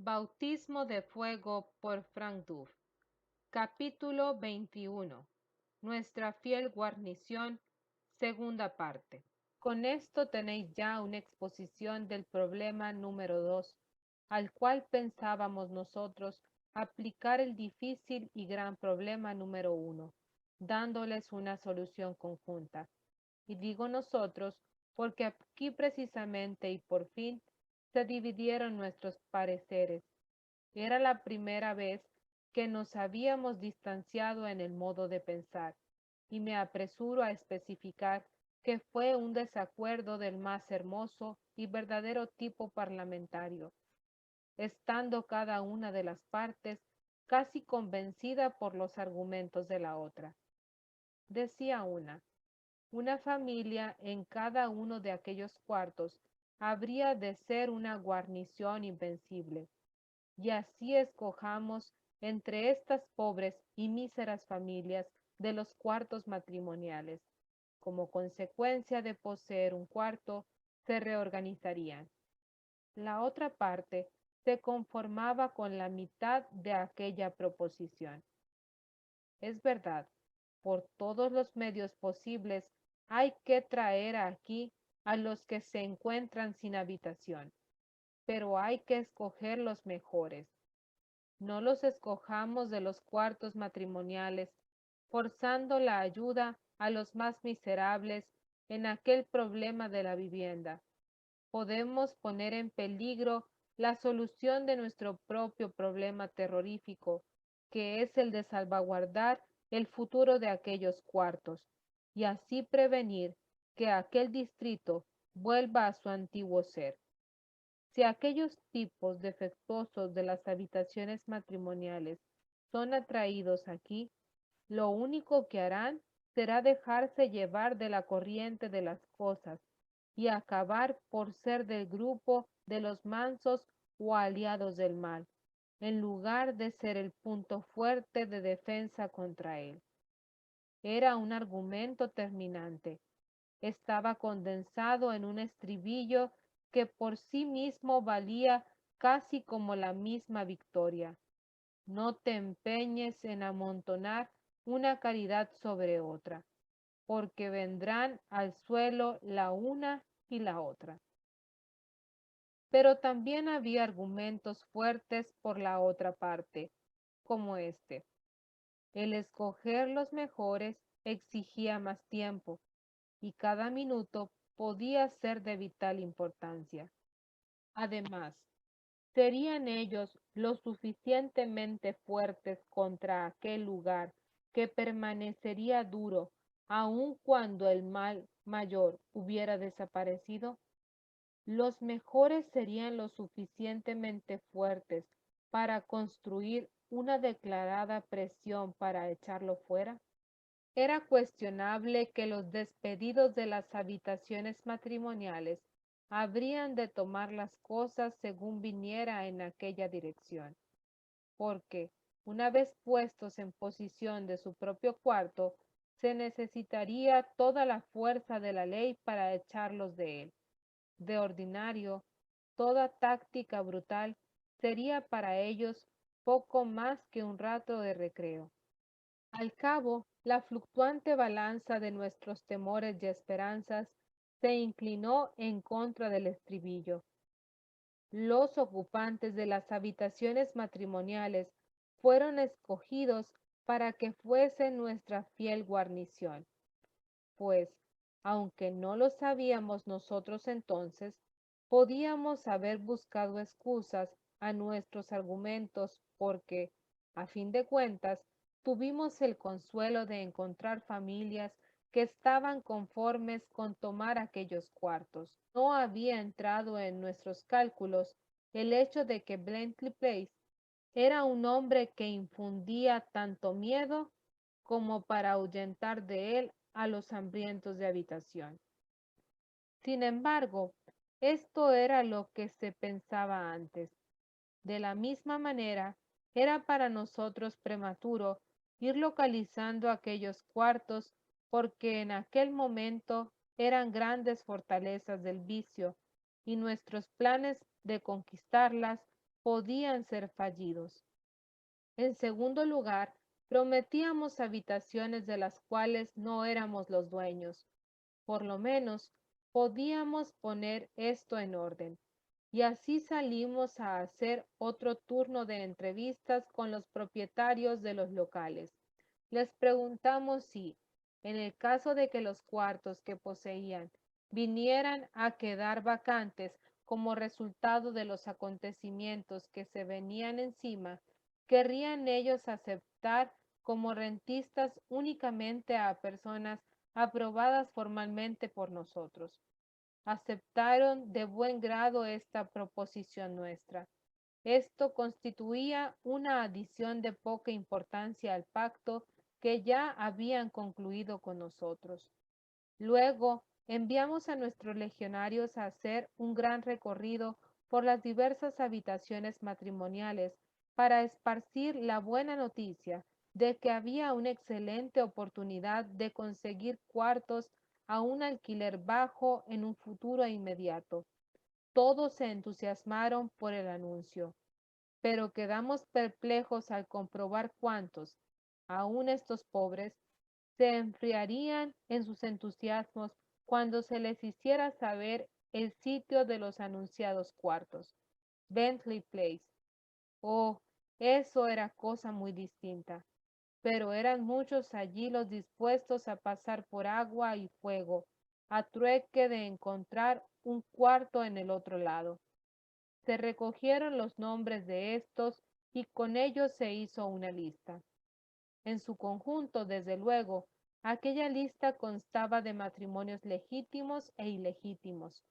Bautismo de fuego por Frank Duff. Capítulo 21. Nuestra fiel guarnición, segunda parte. Con esto tenéis ya una exposición del problema número 2, al cual pensábamos nosotros aplicar el difícil y gran problema número 1, dándoles una solución conjunta. Y digo nosotros, porque aquí precisamente y por fin se dividieron nuestros pareceres. Era la primera vez que nos habíamos distanciado en el modo de pensar, y me apresuro a especificar que fue un desacuerdo del más hermoso y verdadero tipo parlamentario, estando cada una de las partes casi convencida por los argumentos de la otra. Decía una familia en cada uno de aquellos cuartos habría de ser una guarnición invencible, y así escojamos entre estas pobres y míseras familias de los cuartos matrimoniales. Como consecuencia de poseer un cuarto, se reorganizarían. La otra parte se conformaba con la mitad de aquella proposición. Es verdad, por todos los medios posibles hay que traer aquí a los que se encuentran sin habitación, pero hay que escoger los mejores. No los escojamos de los cuartos matrimoniales, forzando la ayuda a los más miserables en aquel problema de la vivienda. Podemos poner en peligro la solución de nuestro propio problema terrorífico, que es el de salvaguardar el futuro de aquellos cuartos, y así prevenir que aquel distrito vuelva a su antiguo ser. Si aquellos tipos defectuosos de las habitaciones matrimoniales son atraídos aquí, lo único que harán será dejarse llevar de la corriente de las cosas y acabar por ser del grupo de los mansos o aliados del mal, en lugar de ser el punto fuerte de defensa contra él. Era un argumento terminante. Estaba condensado en un estribillo que por sí mismo valía casi como la misma victoria. No te empeñes en amontonar una caridad sobre otra, porque vendrán al suelo la una y la otra. Pero también había argumentos fuertes por la otra parte, como este. El escoger los mejores exigía más tiempo, y cada minuto podía ser de vital importancia. Además, serían ellos lo suficientemente fuertes contra aquel lugar que permanecería duro aun cuando el mal mayor hubiera desaparecido. Los mejores serían lo suficientemente fuertes para construir una declarada presión para echarlo fuera. Era cuestionable que los despedidos de las habitaciones matrimoniales habrían de tomar las cosas según viniera en aquella dirección, porque, una vez puestos en posición de su propio cuarto, se necesitaría toda la fuerza de la ley para echarlos de él. De ordinario, toda táctica brutal sería para ellos poco más que un rato de recreo. Al cabo, la fluctuante balanza de nuestros temores y esperanzas se inclinó en contra del estribillo. Los ocupantes de las habitaciones matrimoniales fueron escogidos para que fuesen nuestra fiel guarnición, pues, aunque no lo sabíamos nosotros entonces, podíamos haber buscado excusas a nuestros argumentos porque, a fin de cuentas, tuvimos el consuelo de encontrar familias que estaban conformes con tomar aquellos cuartos. No había entrado en nuestros cálculos el hecho de que Blentley Place era un hombre que infundía tanto miedo como para ahuyentar de él a los hambrientos de habitación. Sin embargo, esto era lo que se pensaba antes. De la misma manera, era para nosotros prematuro ir localizando aquellos cuartos porque en aquel momento eran grandes fortalezas del vicio y nuestros planes de conquistarlas podían ser fallidos. En segundo lugar, prometíamos habitaciones de las cuales no éramos los dueños. Por lo menos, podíamos poner esto en orden. Y así salimos a hacer otro turno de entrevistas con los propietarios de los locales. Les preguntamos si, en el caso de que los cuartos que poseían vinieran a quedar vacantes como resultado de los acontecimientos que se venían encima, querrían ellos aceptar como rentistas únicamente a personas aprobadas formalmente por nosotros. Aceptaron de buen grado esta proposición nuestra. Esto constituía una adición de poca importancia al pacto que ya habían concluido con nosotros. Luego, enviamos a nuestros legionarios a hacer un gran recorrido por las diversas habitaciones matrimoniales para esparcir la buena noticia de que había una excelente oportunidad de conseguir cuartos a un alquiler bajo en un futuro inmediato. Todos se entusiasmaron por el anuncio, pero quedamos perplejos al comprobar cuántos, aun estos pobres, se enfriarían en sus entusiasmos cuando se les hiciera saber el sitio de los anunciados cuartos, Bentley Place. Oh, eso era cosa muy distinta, pero eran muchos allí los dispuestos a pasar por agua y fuego, a trueque de encontrar un cuarto en el otro lado. Se recogieron los nombres de estos y con ellos se hizo una lista. En su conjunto, desde luego, aquella lista constaba de matrimonios legítimos e ilegítimos,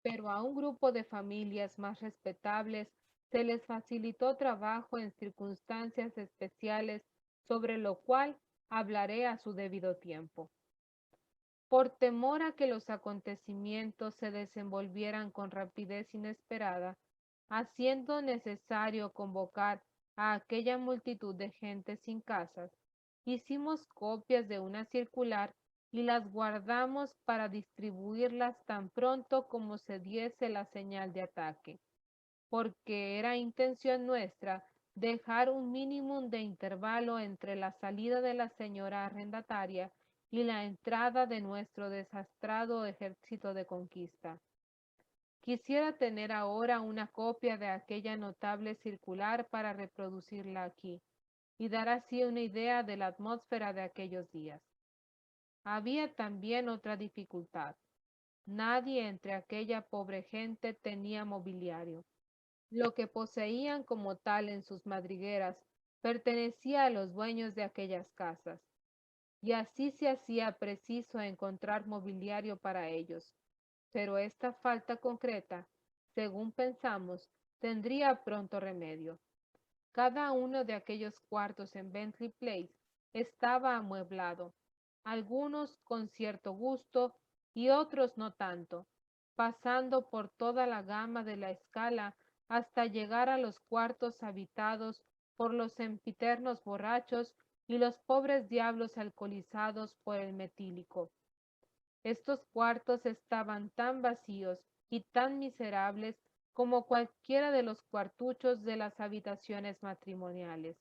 pero a un grupo de familias más respetables se les facilitó trabajo en circunstancias especiales, sobre lo cual hablaré a su debido tiempo. Por temor a que los acontecimientos se desenvolvieran con rapidez inesperada, haciendo necesario convocar a aquella multitud de gente sin casas, hicimos copias de una circular y las guardamos para distribuirlas tan pronto como se diese la señal de ataque, porque era intención nuestra dejar un mínimo de intervalo entre la salida de la señora arrendataria y la entrada de nuestro desastrado ejército de conquista. Quisiera tener ahora una copia de aquella notable circular para reproducirla aquí y dar así una idea de la atmósfera de aquellos días. Había también otra dificultad. Nadie entre aquella pobre gente tenía mobiliario. Lo que poseían como tal en sus madrigueras pertenecía a los dueños de aquellas casas, y así se hacía preciso encontrar mobiliario para ellos. Pero esta falta concreta, según pensamos, tendría pronto remedio. Cada uno de aquellos cuartos en Bentley Place estaba amueblado, algunos con cierto gusto y otros no tanto, pasando por toda la gama de la escala hasta llegar a los cuartos habitados por los sempiternos borrachos y los pobres diablos alcoholizados por el metílico. Estos cuartos estaban tan vacíos y tan miserables como cualquiera de los cuartuchos de las habitaciones matrimoniales.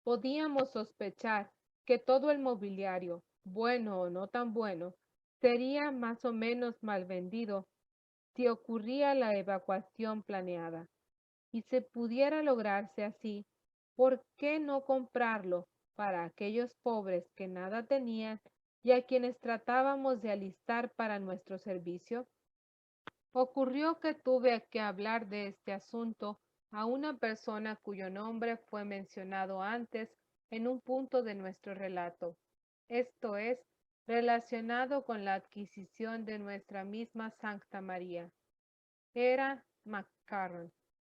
Podíamos sospechar que todo el mobiliario, bueno o no tan bueno, sería más o menos mal vendido si ocurría la evacuación planeada. Y se pudiera lograrse así, ¿por qué no comprarlo para aquellos pobres que nada tenían y a quienes tratábamos de alistar para nuestro servicio? Ocurrió que tuve que hablar de este asunto a una persona cuyo nombre fue mencionado antes en un punto de nuestro relato, esto es, relacionado con la adquisición de nuestra misma Santa María. Era McCarron,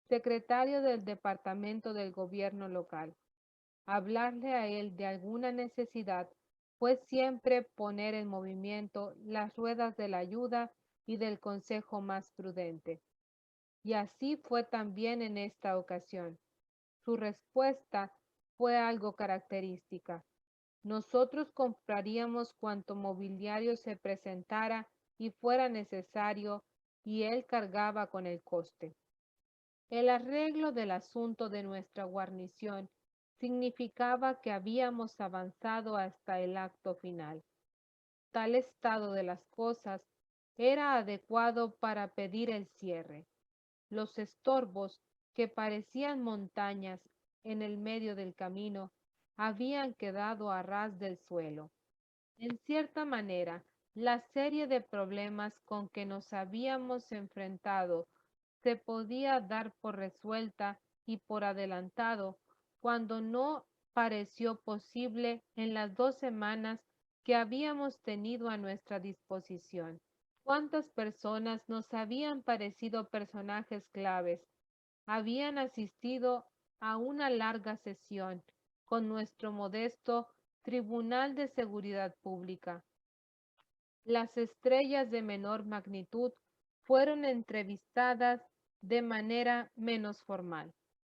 secretario del Departamento del Gobierno local. Hablarle a él de alguna necesidad fue siempre poner en movimiento las ruedas de la ayuda y del consejo más prudente. Y así fue también en esta ocasión. Su respuesta fue algo característica. Nosotros compraríamos cuanto mobiliario se presentara y fuera necesario, y él cargaba con el coste. El arreglo del asunto de nuestra guarnición significaba que habíamos avanzado hasta el acto final. Tal estado de las cosas era adecuado para pedir el cierre. Los estorbos, que parecían montañas en el medio del camino, habían quedado a ras del suelo. En cierta manera, la serie de problemas con que nos habíamos enfrentado se podía dar por resuelta y por adelantado cuando no pareció posible en las 2 semanas que habíamos tenido a nuestra disposición. ¿Cuántas personas nos habían parecido personajes claves? Habían asistido a una larga sesión con nuestro modesto Tribunal de Seguridad Pública. Las estrellas de menor magnitud fueron entrevistadas de manera menos formal.